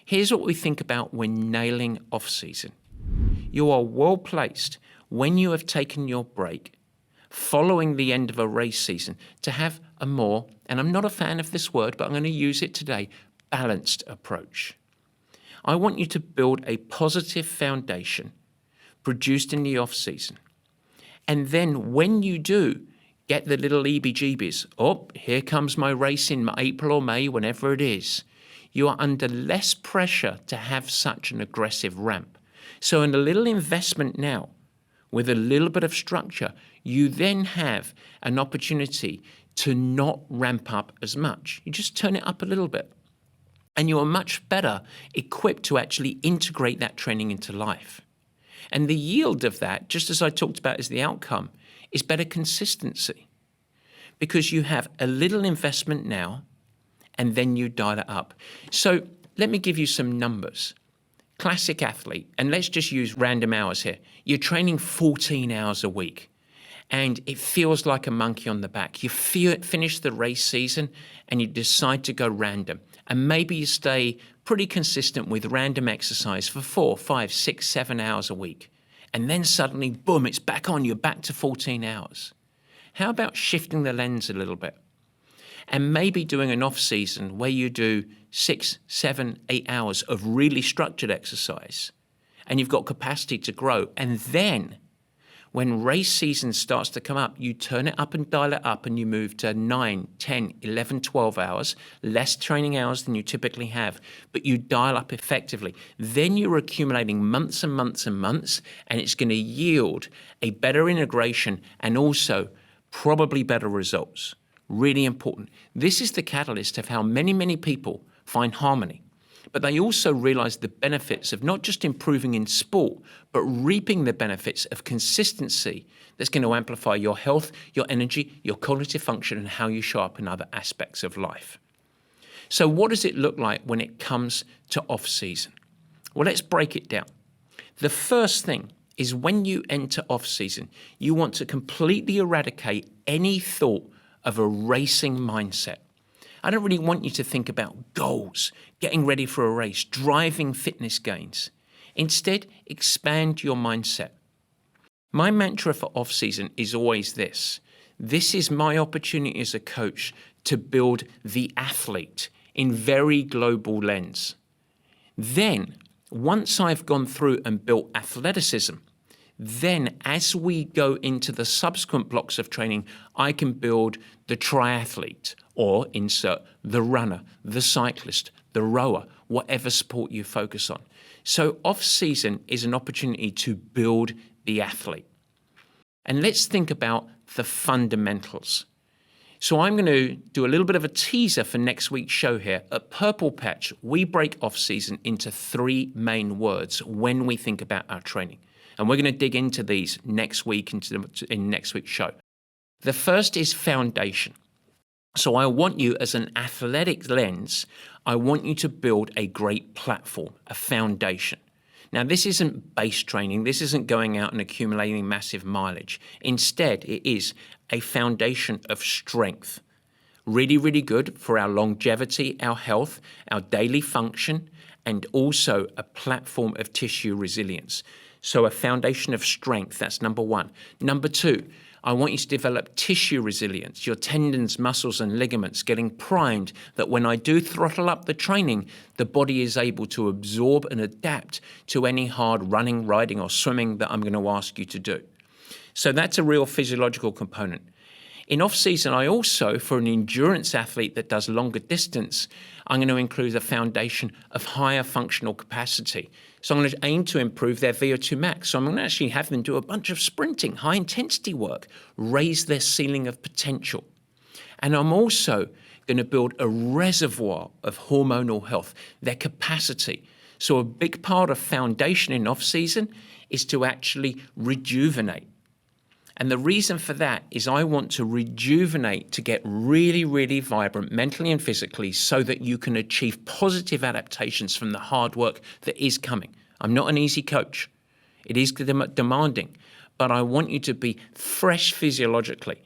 Here's what we think about when nailing off-season. You are well placed when you have taken your break following the end of a race season to have a more, and I'm not a fan of this word, but I'm going to use it today, balanced approach. I want you to build a positive foundation produced in the off-season. And then when you do get the little EBGBs, oh, here comes my race in April or May, whenever it is, you are under less pressure to have such an aggressive ramp. So in a little investment now, with a little bit of structure, you then have an opportunity to not ramp up as much. You just turn it up a little bit. And you are much better equipped to actually integrate that training into life. And the yield of that, just as I talked about as the outcome, is better consistency. Because you have a little investment now, and then you dial it up. So let me give you some numbers. Classic athlete, and let's just use random hours here. You're training 14 hours a week, and it feels like a monkey on the back. You finish the race season, and you decide to go random. And maybe you stay pretty consistent with random exercise for 4, 5, 6, 7 hours a week. And then suddenly, boom, it's back on. You're back to 14 hours. How about shifting the lens a little bit? And maybe doing an off-season where you do 6, 7, 8 hours of really structured exercise, and you've got capacity to grow. And then when race season starts to come up, you turn it up and dial it up, and you move to 9, 10, 11, 12 hours, less training hours than you typically have, but you dial up effectively. Then you're accumulating months and months and months, and it's going to yield a better integration and also probably better results. Really important. This is the catalyst of how many, many people find harmony. But they also realize the benefits of not just improving in sport, but reaping the benefits of consistency that's going to amplify your health, your energy, your cognitive function, and how you show up in other aspects of life. So what does it look like when it comes to off-season? Well, let's break it down. The first thing is when you enter off-season, you want to completely eradicate any thought of a racing mindset. I don't really want you to think about goals, getting ready for a race, driving fitness gains. Instead, expand your mindset. My mantra for off-season is always this. This is my opportunity as a coach to build the athlete in very global lens. Then, once I've gone through and built athleticism, then as we go into the subsequent blocks of training, I can build the triathlete, or insert the runner, the cyclist, the rower, whatever sport you focus on. So off-season is an opportunity to build the athlete. And let's think about the fundamentals. So I'm going to do a little bit of a teaser for next week's show here. At Purple Patch, we break off-season into 3 main words when we think about our training. And we're going to dig into these next week in next week's show. The first is foundation. So I want you, as an athletic lens, I want you to build a great platform, a foundation. Now, this isn't base training. This isn't going out and accumulating massive mileage. Instead, it is a foundation of strength. Really, really good for our longevity, our health, our daily function, and also a platform of tissue resilience. So a foundation of strength, that's number 1. Number 2, I want you to develop tissue resilience, your tendons, muscles, and ligaments getting primed that when I do throttle up the training, the body is able to absorb and adapt to any hard running, riding, or swimming that I'm going to ask you to do. So that's a real physiological component. In off-season, I also, for an endurance athlete that does longer distance, I'm going to include a foundation of higher functional capacity. So I'm going to aim to improve their VO2 max. So I'm going to actually have them do a bunch of sprinting, high-intensity work, raise their ceiling of potential. And I'm also going to build a reservoir of hormonal health, their capacity. So a big part of foundation in off-season is to actually rejuvenate. And the reason for that is I want to rejuvenate to get really, really vibrant mentally and physically so that you can achieve positive adaptations from the hard work that is coming. I'm not an easy coach. It is demanding, but I want you to be fresh physiologically.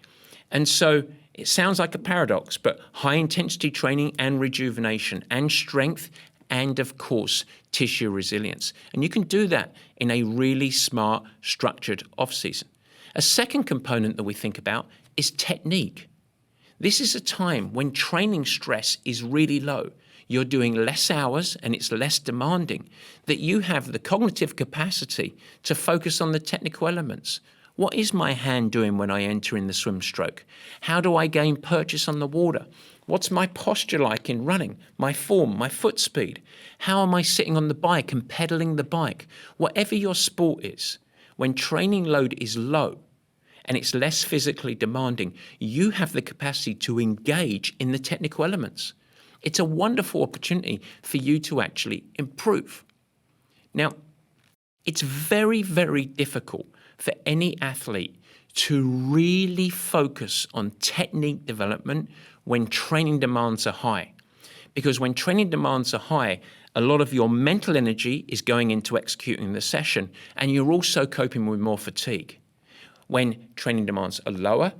And so it sounds like a paradox, but high intensity training and rejuvenation and strength and, of course, tissue resilience. And you can do that in a really smart, structured off-season. A second component that we think about is technique. This is a time when training stress is really low. You're doing less hours and it's less demanding, that you have the cognitive capacity to focus on the technical elements. What is my hand doing when I enter in the swim stroke? How do I gain purchase on the water? What's my posture like in running? My form, my foot speed? How am I sitting on the bike and pedaling the bike? Whatever your sport is, when training load is low and it's less physically demanding, you have the capacity to engage in the technical elements. It's a wonderful opportunity for you to actually improve. Now, it's very, very difficult for any athlete to really focus on technique development when training demands are high. Because when training demands are high, a lot of your mental energy is going into executing the session, and you're also coping with more fatigue. When training demands are lower,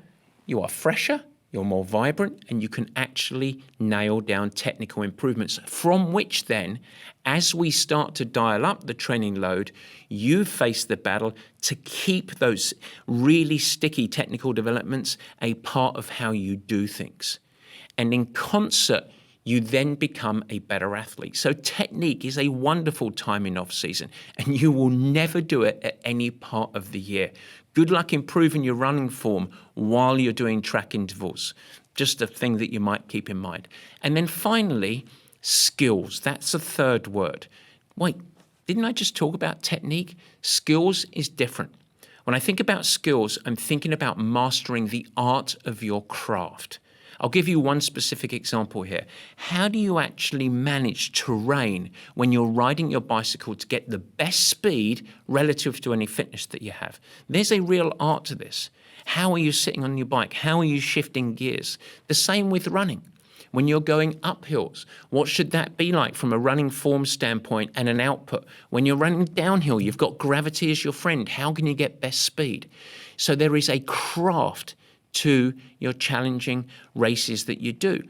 you are fresher, you're more vibrant, and you can actually nail down technical improvements from which then, as we start to dial up the training load, you face the battle to keep those really sticky technical developments a part of how you do things. And in concert, you then become a better athlete. So technique is a wonderful time in off-season, and you will never do it at any part of the year. Good luck improving your running form while you're doing track intervals. Just a thing that you might keep in mind. And then finally, skills. That's the third word. Wait, didn't I just talk about technique? Skills is different. When I think about skills, I'm thinking about mastering the art of your craft. I'll give you one specific example here. How do you actually manage terrain when you're riding your bicycle to get the best speed relative to any fitness that you have? There's a real art to this. How are you sitting on your bike? How are you shifting gears? The same with running. When you're going up hills, what should that be like from a running form standpoint and an output? When you're running downhill, you've got gravity as your friend. How can you get best speed? So there is a craft to your challenging races that you do.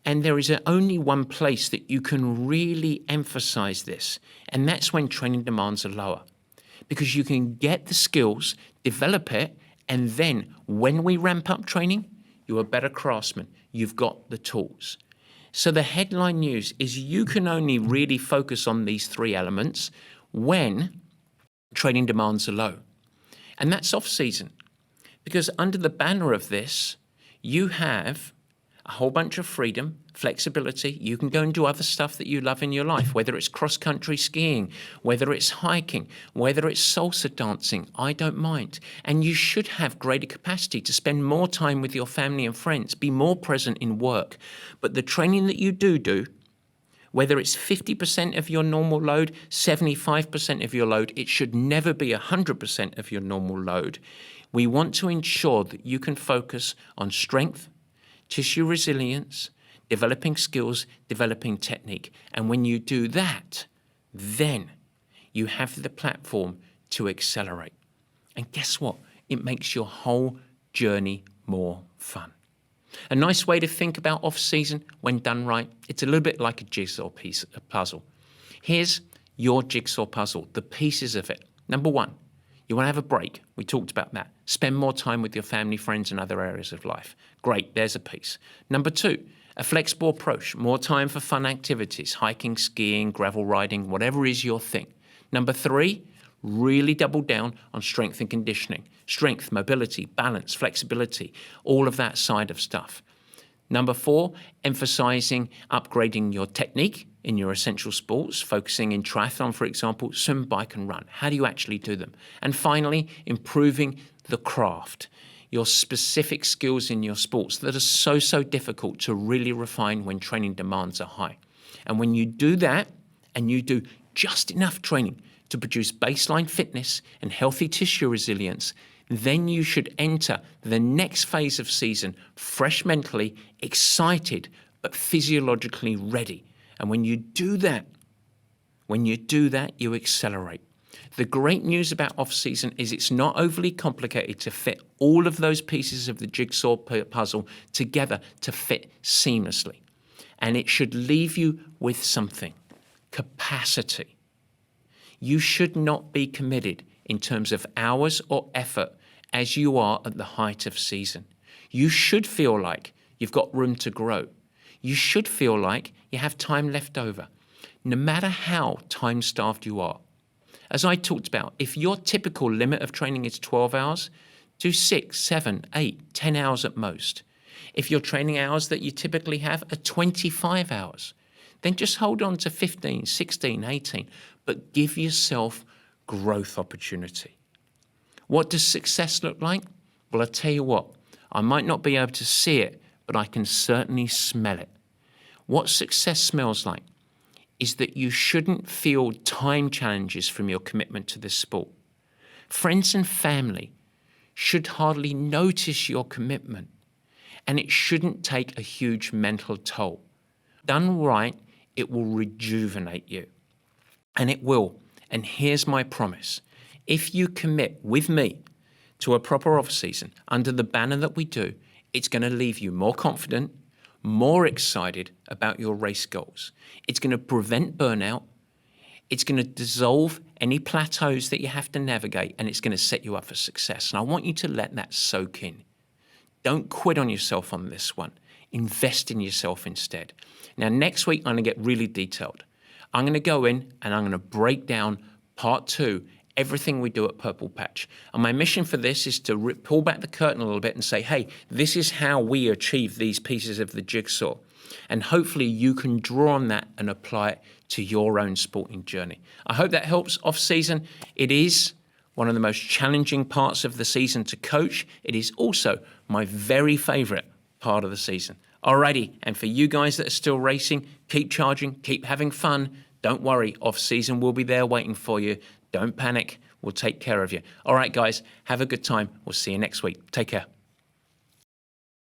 And there is only one place that you can really emphasize this, and that's when training demands are lower. Because you can get the skills, develop it, and then when we ramp up training, you're a better craftsman. You've got the tools. So the headline news is you can only really focus on these three elements when training demands are low. And that's off-season. Because under the banner of this, you have a whole bunch of freedom, flexibility. You can go and do other stuff that you love in your life, whether it's cross-country skiing, whether it's hiking, whether it's salsa dancing, I don't mind. And you should have greater capacity to spend more time with your family and friends, be more present in work. But the training that you do, whether it's 50% of your normal load, 75% of your load, it should never be 100% of your normal load. We want to ensure that you can focus on strength, tissue resilience, developing skills, developing technique. And when you do that, then you have the platform to accelerate. And guess what? It makes your whole journey more fun. A nice way to think about off-season when done right, it's a little bit like a jigsaw puzzle. Here's your jigsaw puzzle, the pieces of it. Number one, you want to have a break. We talked about that. Spend more time with your family, friends, and other areas of life. Great, there's a piece. Number two, a flexible approach. More time for fun activities, hiking, skiing, gravel riding, whatever is your thing. Number three, really double down on strength and conditioning. Strength, mobility, balance, flexibility, all of that side of stuff. Number four, emphasizing upgrading your technique in your essential sports, focusing in triathlon, for example, swim, bike, and run. How do you actually do them? And finally, improving the craft, your specific skills in your sports that are so difficult to really refine when training demands are high. And when you do that, and you do just enough training to produce baseline fitness and healthy tissue resilience, then you should enter the next phase of season fresh mentally, excited, but physiologically ready. And when you do that, you accelerate. The great news about off-season is it's not overly complicated to fit all of those pieces of the jigsaw puzzle together to fit seamlessly. And it should leave you with something. capacity. You should not be committed in terms of hours or effort as you are at the height of season. You should feel like you've got room to grow. You should feel like you have time left over, no matter how time-starved you are. As I talked about, if your typical limit of training is 12 hours, do 6, 7, 8, 10 hours at most. If your training hours that you typically have are 25 hours, then just hold on to 15, 16, 18, but give yourself growth opportunity. What does success look like? Well, I tell you what, I might not be able to see it, but I can certainly smell it. What success smells like is that you shouldn't feel time challenges from your commitment to this sport. Friends and family should hardly notice your commitment, and it shouldn't take a huge mental toll. Done right, it will rejuvenate you. And it will. And here's my promise. If you commit with me to a proper off-season under the banner that we do, it's going to leave you more confident, more excited about your race goals. It's going to prevent burnout. It's going to dissolve any plateaus that you have to navigate, and it's going to set you up for success. And I want you to let that soak in. Don't quit on yourself on this one. Invest in yourself instead. Now, next week, I'm going to get really detailed. I'm going to go in and I'm going to break down part 2, everything we do at Purple Patch. And my mission for this is to pull back the curtain a little bit and say, hey, this is how we achieve these pieces of the jigsaw. And hopefully you can draw on that and apply it to your own sporting journey. I hope that helps. Off season, it is one of the most challenging parts of the season to coach. It is also my very favorite part of the season. Alrighty, and for you guys that are still racing, keep charging, keep having fun. Don't worry, off season will be there waiting for you. Don't panic, we'll take care of you. All right, guys, have a good time. We'll see you next week. Take care.